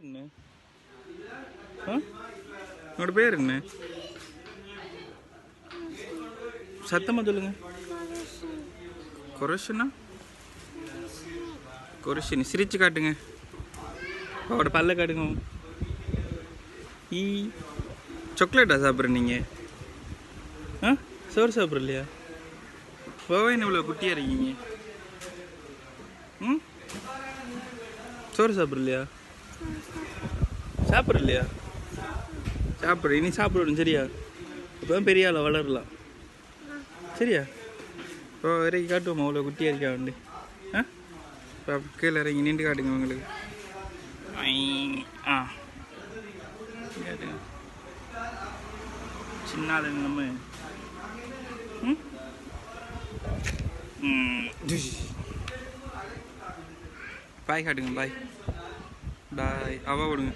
பேர் என்ன? உங்களோட பேர் என்ன? சத்தமாக சொல்லுங்க. குரஷனா? குரஷினி. சிரிச்சு காட்டுங்க. அவட பல்ல காட்டுங்க. ஈ சாக்லேட்டா சாப்பிட்ற நீங்கள்? சோறு சாப்பிட்ற இல்லையா? என்ன இவ்வளோ குட்டியாக இருக்கீங்க? சோறு சாப்பிட்ற இல்லையா? சாப்பிட்ற இல்லையா? சாப்பிட்ற. இனி சாப்பிடணும் சரியா? இப்போ தான் பெரிய ஆளை வளரலாம் சரியா? இப்போ இறக்கி காட்டுவோமா அவ்வளோ குட்டியாக இருக்கா வந்து? இப்போ கீழே இறங்கி நின்று காட்டுங்க உங்களுக்கு. காட்டுங்க சின்ன ஆள் நம்ம. பாய் காட்டுங்க. பாய் பாய். அவா விடுங்க.